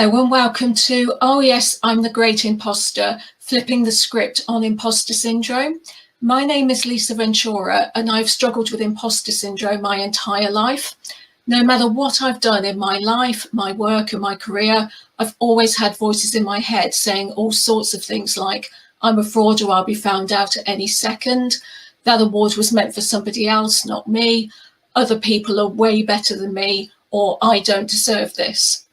Hello and welcome to Oh Yes, I'm the Great Imposter, flipping the script on imposter syndrome. My name is Lisa Ventura and I've struggled with imposter syndrome my entire life. No matter what I've done in my life, my work and my career, I've always had voices in my head saying all sorts of things like, I'm a fraud or I'll be found out at any second. That award was meant for somebody else, not me. Other people are way better than me, or I don't deserve this.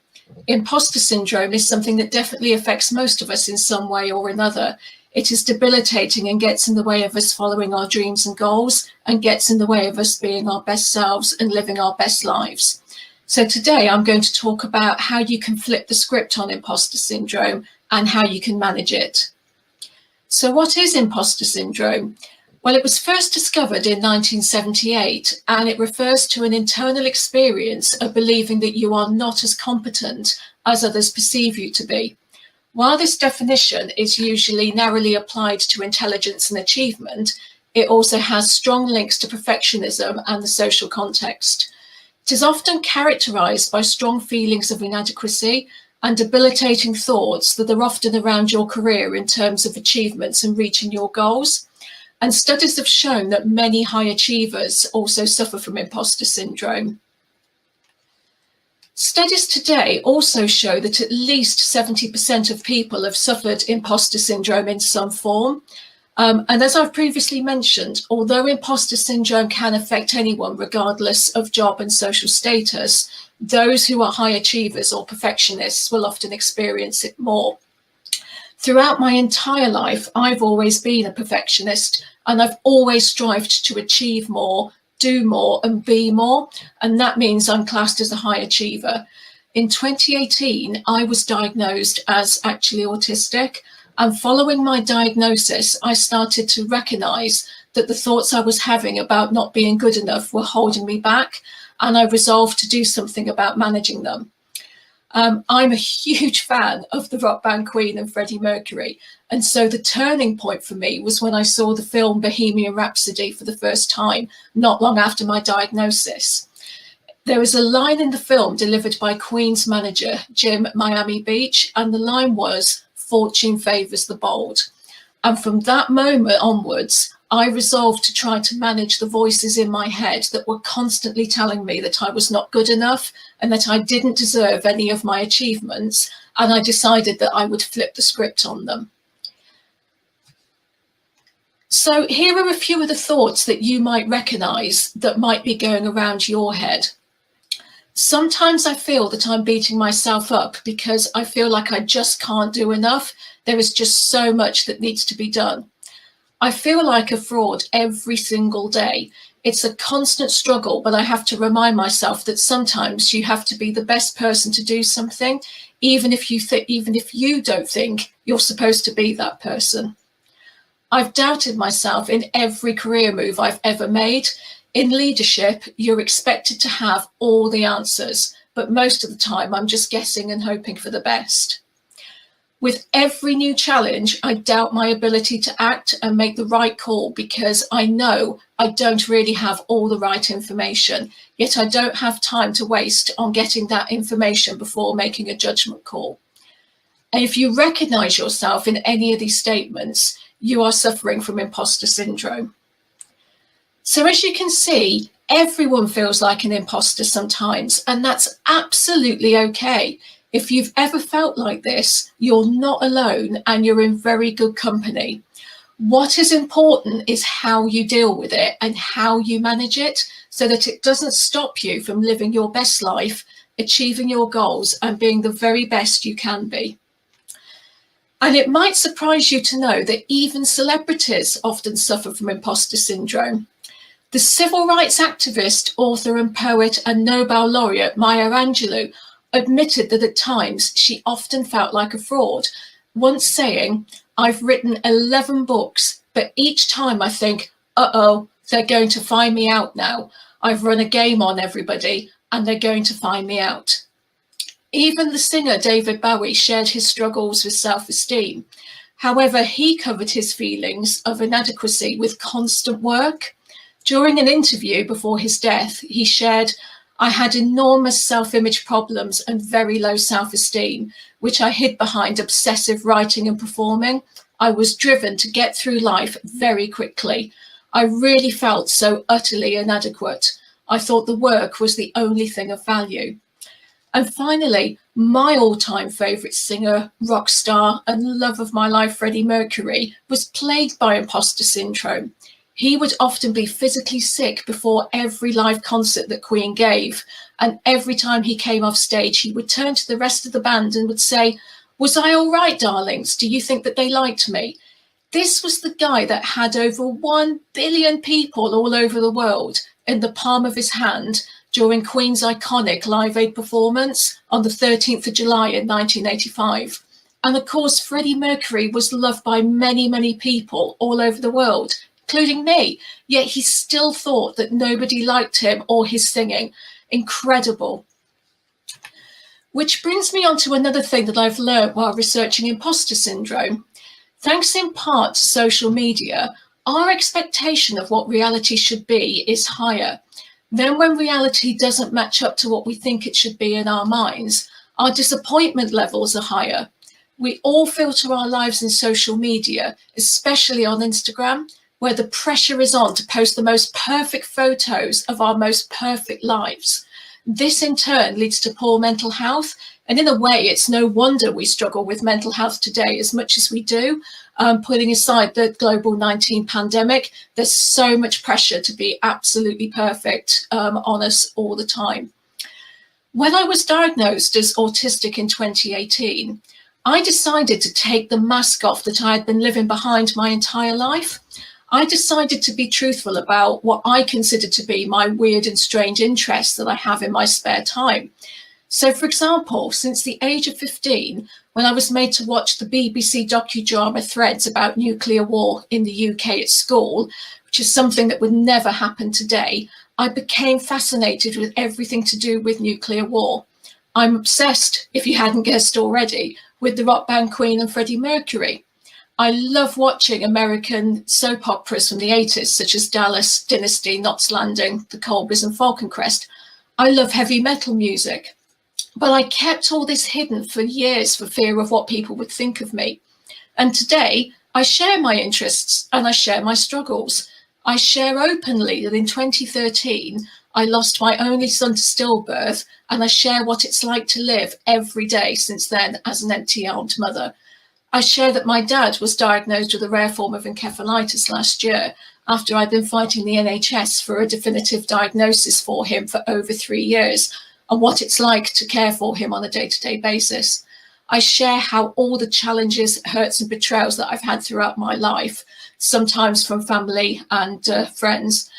Imposter syndrome is something that definitely affects most of us in some way or another. It is debilitating and gets in the way of us following our dreams and goals, and gets in the way of us being our best selves and living our best lives. So today I'm going to talk about how you can flip the script on imposter syndrome and how you can manage it. So what is imposter syndrome? Well, it was first discovered in 1978, and it refers to an internal experience of believing that you are not as competent as others perceive you to be. While this definition is usually narrowly applied to intelligence and achievement, it also has strong links to perfectionism and the social context. It is often characterized by strong feelings of inadequacy and debilitating thoughts that are often around your career in terms of achievements and reaching your goals. And studies have shown that many high achievers also suffer from imposter syndrome. Studies today also show that at least 70% of people have suffered imposter syndrome in some form. And as I've previously mentioned, although imposter syndrome can affect anyone regardless of job and social status, those who are high achievers or perfectionists will often experience it more. Throughout my entire life, I've always been a perfectionist, and I've always strived to achieve more, do more and be more. And that means I'm classed as a high achiever. In 2018, I was diagnosed as actually autistic. And following my diagnosis, I started to recognize that the thoughts I was having about not being good enough were holding me back. And I resolved to do something about managing them. I'm a huge fan of the rock band Queen and Freddie Mercury. And so the turning point for me was when I saw the film Bohemian Rhapsody for the first time, not long after my diagnosis. There was a line in the film delivered by Queen's manager, Jim at Miami Beach, and the line was, "Fortune favours the bold." And from that moment onwards, I resolved to try to manage the voices in my head that were constantly telling me that I was not good enough and that I didn't deserve any of my achievements. And I decided that I would flip the script on them. So here are a few of the thoughts that you might recognize that might be going around your head. Sometimes I feel that I'm beating myself up because I feel like I just can't do enough. There is just so much that needs to be done. I feel like a fraud every single day. It's a constant struggle, but I have to remind myself that sometimes you have to be the best person to do something, even if you don't think you're supposed to be that person. I've doubted myself in every career move I've ever made. In leadership, you're expected to have all the answers, but most of the time I'm just guessing and hoping for the best. With every new challenge, I doubt my ability to act and make the right call because I know I don't really have all the right information, yet I don't have time to waste on getting that information before making a judgment call. And if you recognize yourself in any of these statements, you are suffering from imposter syndrome. So as you can see, everyone feels like an imposter sometimes, and that's absolutely okay. If you've ever felt like this, you're not alone and you're in very good company. What is important is how you deal with it and how you manage it so that it doesn't stop you from living your best life, achieving your goals and being the very best you can be. And it might surprise you to know that even celebrities often suffer from imposter syndrome. The civil rights activist, author and poet and Nobel laureate Maya Angelou admitted that at times she often felt like a fraud, once saying, "I've written 11 books, but each time I think, uh-oh, they're going to find me out now. I've run a game on everybody and they're going to find me out." Even the singer David Bowie shared his struggles with self-esteem. However, he covered his feelings of inadequacy with constant work. During an interview before his death, he shared, I had enormous self-image problems and very low self-esteem, which I hid behind obsessive writing and performing. I was driven to get through life very quickly. I really felt so utterly inadequate. I thought the work was the only thing of value. And finally, my all-time favourite singer, rock star, and love of my life, Freddie Mercury, was plagued by imposter syndrome. He would often be physically sick before every live concert that Queen gave. And every time he came off stage, he would turn to the rest of the band and would say, "Was I all right, darlings? Do you think that they liked me?" This was the guy that had over 1 billion people all over the world in the palm of his hand during Queen's iconic Live Aid performance on the 13th of July in 1985. And of course, Freddie Mercury was loved by many, many people all over the world, including me, yet he still thought that nobody liked him or his singing. Incredible. Which brings me on to another thing that I've learned while researching imposter syndrome. Thanks in part to social media, our expectation of what reality should be is higher. Then when reality doesn't match up to what we think it should be in our minds, our disappointment levels are higher. We all filter our lives in social media, especially on Instagram, where the pressure is on to post the most perfect photos of our most perfect lives. This in turn leads to poor mental health. And in a way, it's no wonder we struggle with mental health today as much as we do. Putting aside the global 19 pandemic, there's so much pressure to be absolutely perfect on us all the time. When I was diagnosed as autistic in 2018, I decided to take the mask off that I had been living behind my entire life. I decided to be truthful about what I consider to be my weird and strange interests that I have in my spare time. So, for example, since the age of 15, when I was made to watch the BBC docudrama Threads about nuclear war in the UK at school, which is something that would never happen today, I became fascinated with everything to do with nuclear war. I'm obsessed, if you hadn't guessed already, with the rock band Queen and Freddie Mercury. I love watching American soap operas from the 80s, such as Dallas, Dynasty, Knots Landing, The Colbys and Falcon Crest. I love heavy metal music. But I kept all this hidden for years for fear of what people would think of me. And today, I share my interests and I share my struggles. I share openly that in 2013, I lost my only son to stillbirth, and I share what it's like to live every day since then as an empty-armed mother. I share that my dad was diagnosed with a rare form of encephalitis last year after I'd been fighting the NHS for a definitive diagnosis for him for over 3 years, and what it's like to care for him on a day-to-day basis. I share how all the challenges, hurts and betrayals that I've had throughout my life, sometimes from family and friends,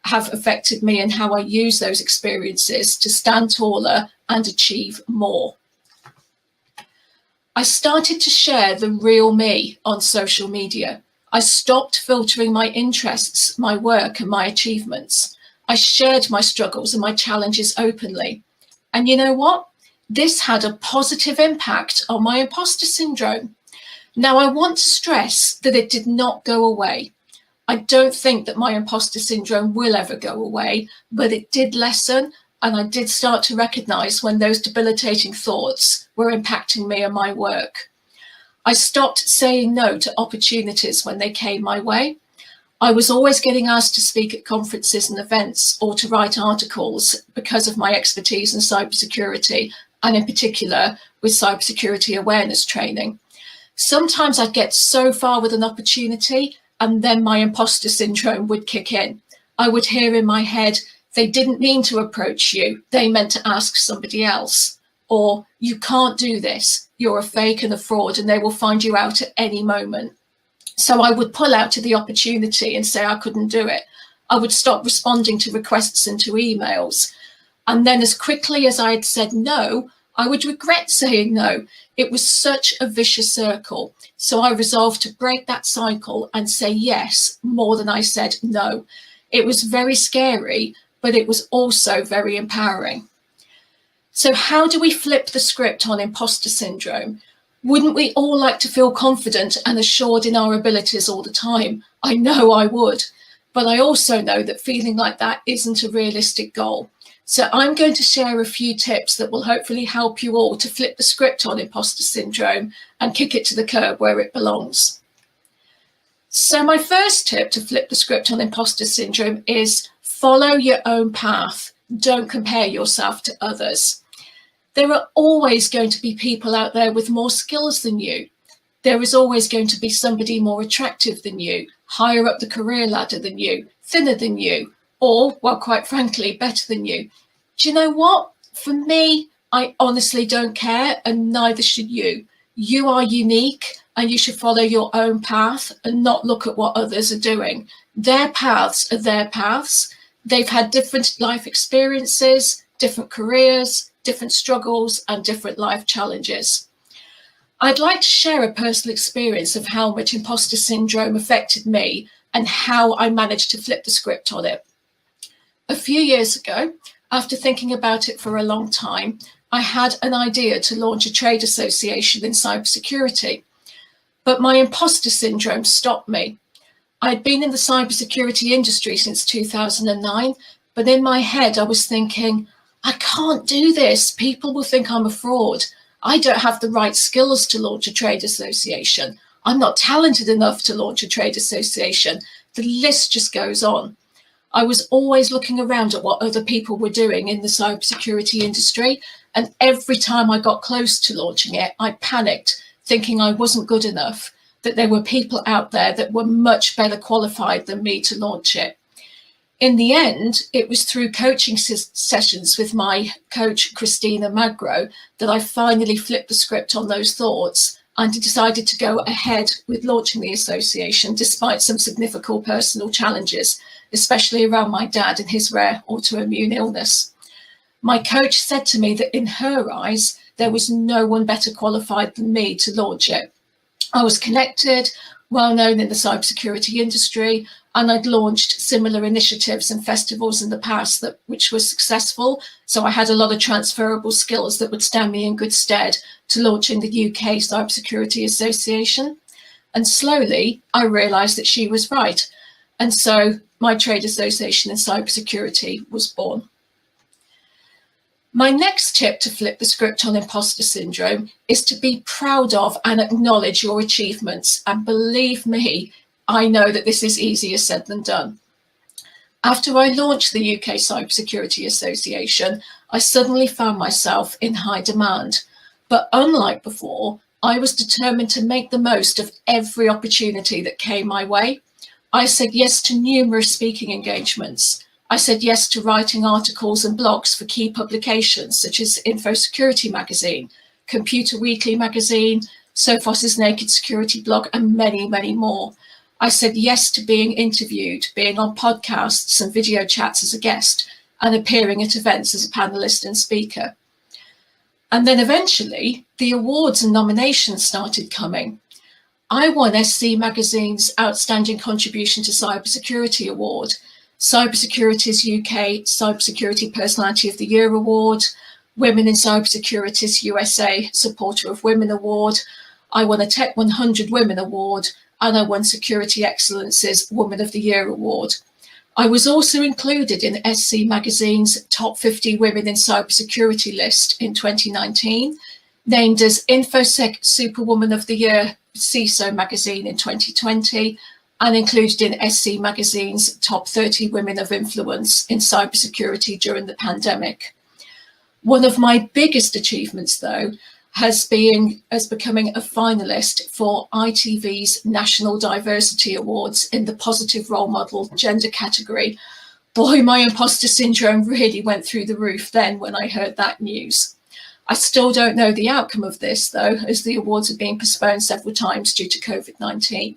have affected me and how I use those experiences to stand taller and achieve more. I started to share the real me on social media. I stopped filtering my interests, my work and my achievements. I shared my struggles and my challenges openly. And you know what? This had a positive impact on my imposter syndrome. Now, I want to stress that it did not go away. I don't think that my imposter syndrome will ever go away, but it did lessen, and I did start to recognize when those debilitating thoughts were impacting me and my work. I stopped saying no to opportunities when they came my way. I was always getting asked to speak at conferences and events or to write articles because of my expertise in cybersecurity, and in particular with cybersecurity awareness training. Sometimes I'd get so far with an opportunity and then my imposter syndrome would kick in. I would hear in my head, "They didn't mean to approach you, they meant to ask somebody else." Or, "You can't do this, you're a fake and a fraud and they will find you out at any moment." So I would pull out to the opportunity and say I couldn't do it. I would stop responding to requests and to emails. And then as quickly as I had said no, I would regret saying no. It was such a vicious circle. So I resolved to break that cycle and say yes more than I said no. It was very scary, but it was also very empowering. So how do we flip the script on imposter syndrome? Wouldn't we all like to feel confident and assured in our abilities all the time? I know I would, but I also know that feeling like that isn't a realistic goal. So I'm going to share a few tips that will hopefully help you all to flip the script on imposter syndrome and kick it to the curb where it belongs. So my first tip to flip the script on imposter syndrome is follow your own path. Don't compare yourself to others. There are always going to be people out there with more skills than you. There is always going to be somebody more attractive than you, higher up the career ladder than you, thinner than you, or, well, quite frankly, better than you. Do you know what? For me, I honestly don't care, and neither should you. You are unique, and you should follow your own path and not look at what others are doing. Their paths are their paths. They've had different life experiences, different careers, different struggles, and different life challenges. I'd like to share a personal experience of how much imposter syndrome affected me and how I managed to flip the script on it. A few years ago, after thinking about it for a long time, I had an idea to launch a trade association in cybersecurity, but my imposter syndrome stopped me. I'd been in the cybersecurity industry since 2009, but in my head I was thinking, I can't do this. People will think I'm a fraud. I don't have the right skills to launch a trade association. I'm not talented enough to launch a trade association. The list just goes on. I was always looking around at what other people were doing in the cybersecurity industry, and every time I got close to launching it, I panicked, thinking I wasn't good enough, that there were people out there that were much better qualified than me to launch it. In the end, it was through coaching sessions with my coach, Christina Magro, that I finally flipped the script on those thoughts and decided to go ahead with launching the association, despite some significant personal challenges, especially around my dad and his rare autoimmune illness. My coach said to me that in her eyes, there was no one better qualified than me to launch it. I was connected, well known in the cybersecurity industry, and I'd launched similar initiatives and festivals in the past which were successful. So I had a lot of transferable skills that would stand me in good stead to launching the UK Cybersecurity Association. And slowly I realised that she was right. And so my trade association in cybersecurity was born. My next tip to flip the script on imposter syndrome is to be proud of and acknowledge your achievements. And believe me, I know that this is easier said than done. After I launched the UK Cybersecurity Association, I suddenly found myself in high demand. But unlike before, I was determined to make the most of every opportunity that came my way. I said yes to numerous speaking engagements. I said yes to writing articles and blogs for key publications such as Security magazine, Computer Weekly magazine, Sophos's Naked Security blog, and many, many more. I said yes to being interviewed, being on podcasts and video chats as a guest, and appearing at events as a panelist and speaker. And then eventually, the awards and nominations started coming. I won SC Magazine's Outstanding Contribution to Cybersecurity Award, Cybersecurity's UK Cybersecurity Personality of the Year Award, Women in Cybersecurity's USA Supporter of Women Award. I won a Tech 100 Women Award, and I won Security Excellence's Woman of the Year Award. I was also included in SC Magazine's Top 50 Women in Cybersecurity list in 2019, named as InfoSec Superwoman of the Year CISO magazine in 2020, and included in SC Magazine's Top 30 Women of Influence in Cybersecurity during the pandemic. One of my biggest achievements, though, has becoming a finalist for ITV's National Diversity Awards in the Positive Role Model gender category. Boy, my imposter syndrome really went through the roof then when I heard that news. I still don't know the outcome of this, though, as the awards have been postponed several times due to COVID-19.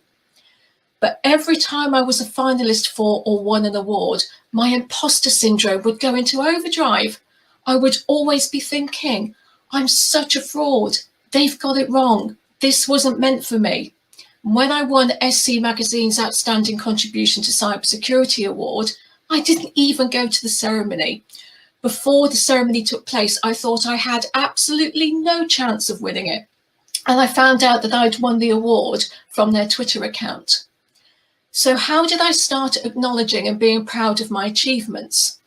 But every time I was a finalist for or won an award, my imposter syndrome would go into overdrive. I would always be thinking, I'm such a fraud. They've got it wrong. This wasn't meant for me. When I won SC Magazine's Outstanding Contribution to Cybersecurity Award, I didn't even go to the ceremony. Before the ceremony took place, I thought I had absolutely no chance of winning it. And I found out that I'd won the award from their Twitter account. So how did I start acknowledging and being proud of my achievements?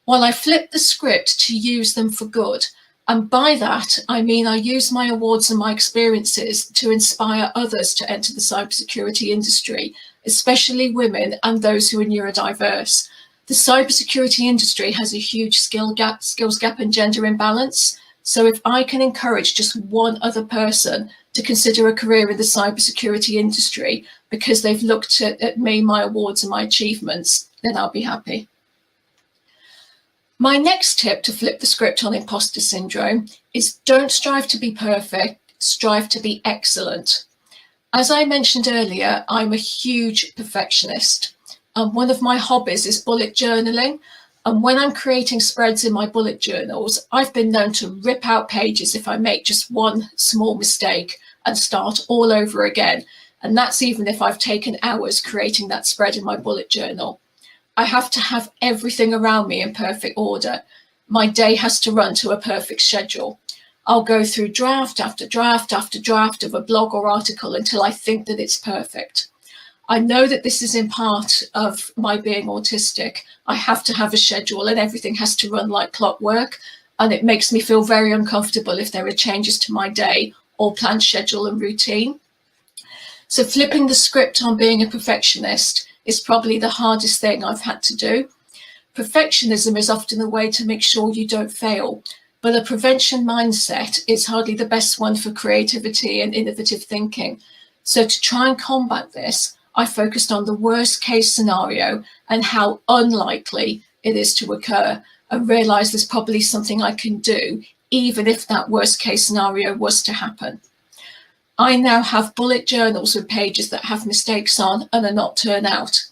While I flip the script to use them for good. And by that, I mean I use my awards and my experiences to inspire others to enter the cybersecurity industry, especially women and those who are neurodiverse. The cybersecurity industry has a huge skills gap and gender imbalance. So if I can encourage just one other person to consider a career in the cybersecurity industry because they've looked at me, my awards and my achievements, then I'll be happy. My next tip to flip the script on imposter syndrome is don't strive to be perfect, strive to be excellent. As I mentioned earlier, I'm a huge perfectionist. And one of my hobbies is bullet journaling. And when I'm creating spreads in my bullet journals, I've been known to rip out pages if I make just one small mistake and start all over again. And that's even if I've taken hours creating that spread in my bullet journal. I have to have everything around me in perfect order. My day has to run to a perfect schedule. I'll go through draft after draft after draft of a blog or article until I think that it's perfect. I know that this is in part of my being autistic. I have to have a schedule and everything has to run like clockwork. And it makes me feel very uncomfortable if there are changes to my day or planned schedule and routine. So flipping the script on being a perfectionist is probably the hardest thing I've had to do. Perfectionism is often the way to make sure you don't fail, but a prevention mindset is hardly the best one for creativity and innovative thinking. So to try and combat this, I focused on the worst case scenario and how unlikely it is to occur, and realised there's probably something I can do, even if that worst case scenario was to happen. I now have bullet journals with pages that have mistakes on and are not turned out.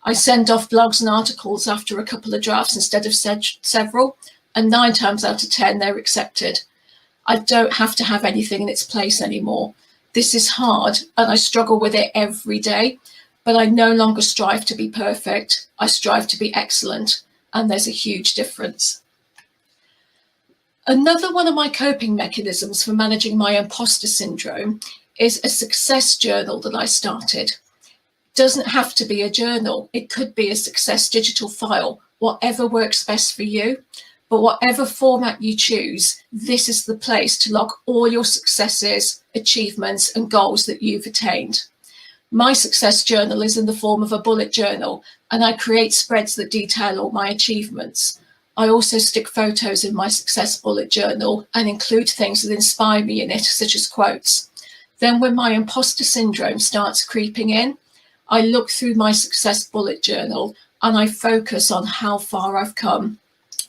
I send off blogs and articles after a couple of drafts instead of several, and 9 times out of 10 they're accepted. I don't have to have anything in its place anymore. This is hard and I struggle with it every day, but I no longer strive to be perfect. I strive to be excellent, and there's a huge difference. Another one of my coping mechanisms for managing my imposter syndrome is a success journal that I started. It doesn't have to be a journal. It could be a success digital file, whatever works best for you. But whatever format you choose, this is the place to log all your successes, achievements, and goals that you've attained. My success journal is in the form of a bullet journal, and I create spreads that detail all my achievements. I also stick photos in my success bullet journal and include things that inspire me in it, such as quotes. Then when my imposter syndrome starts creeping in, I look through my success bullet journal and I focus on how far I've come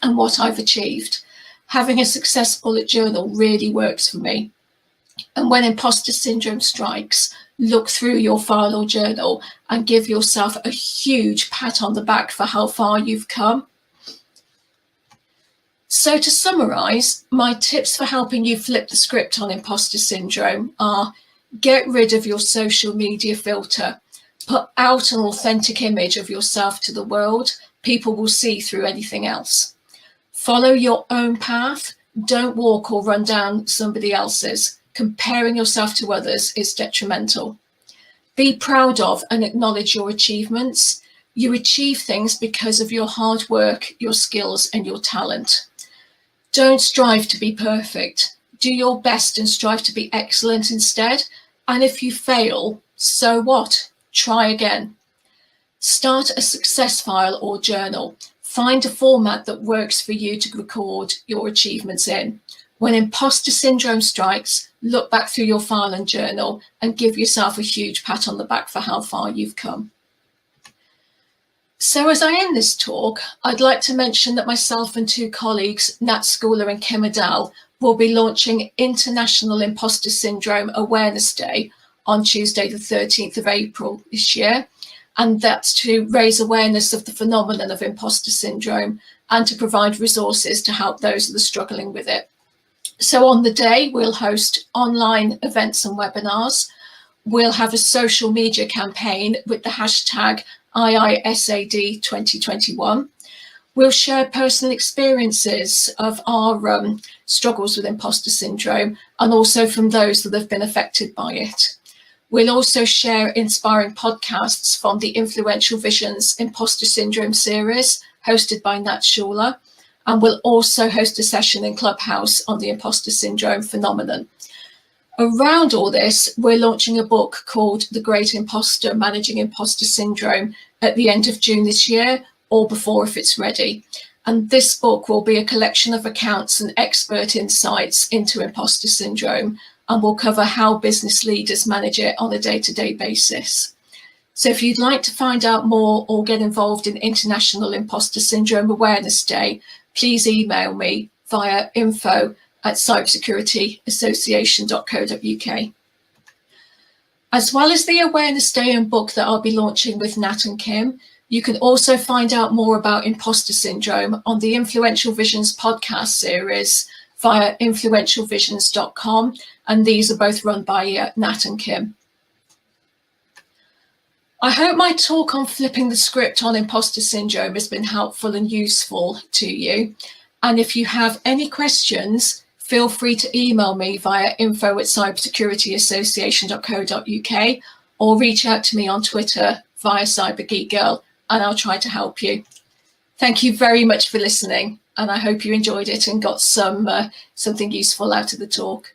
and what I've achieved. Having a success bullet journal really works for me. And when imposter syndrome strikes, look through your file or journal and give yourself a huge pat on the back for how far you've come. So to summarise, my tips for helping you flip the script on imposter syndrome are: get rid of your social media filter. Put out an authentic image of yourself to the world. People will see through anything else. Follow your own path. Don't walk or run down somebody else's. Comparing yourself to others is detrimental. Be proud of and acknowledge your achievements. You achieve things because of your hard work, your skills, and your talent. Don't strive to be perfect. Do your best and strive to be excellent instead. And if you fail, so what? Try again. Start a success file or journal. Find a format that works for you to record your achievements in. When imposter syndrome strikes, look back through your file and journal and give yourself a huge pat on the back for how far you've come. So as I end this talk, I'd like to mention that myself and 2 colleagues, Nat Schooler and Kim Adele, will be launching International Imposter Syndrome Awareness Day on Tuesday the 13th of April this year. And that's to raise awareness of the phenomenon of imposter syndrome and to provide resources to help those that are struggling with it. So on the day, we'll host online events and webinars. We'll have a social media campaign with the hashtag IISAD 2021. We'll share personal experiences of our struggles with imposter syndrome and also from those that have been affected by it. We'll also share inspiring podcasts from the Influential Visions Imposter Syndrome series hosted by Nat Schooler. and we'll also host a session in Clubhouse on the imposter syndrome phenomenon. Around all this, we're launching a book called The Great Imposter, Managing Imposter Syndrome at the end of June this year, or before if it's ready. And this book will be a collection of accounts and expert insights into imposter syndrome, and will cover how business leaders manage it on a day-to-day basis. So if you'd like to find out more or get involved in International Imposter Syndrome Awareness Day, please email me via info@cybersecurityassociation.co.uk. As well as the Awareness Day and book that I'll be launching with Nat and Kim, you can also find out more about imposter syndrome on the Influential Visions podcast series via influentialvisions.com, and these are both run by Nat and Kim. I hope my talk on flipping the script on imposter syndrome has been helpful and useful to you. And if you have any questions, feel free to email me via info@cybersecurityassociation.co.uk or reach out to me on Twitter via CyberGeekGirl, and I'll try to help you. Thank you very much for listening, and I hope you enjoyed it and got something useful out of the talk.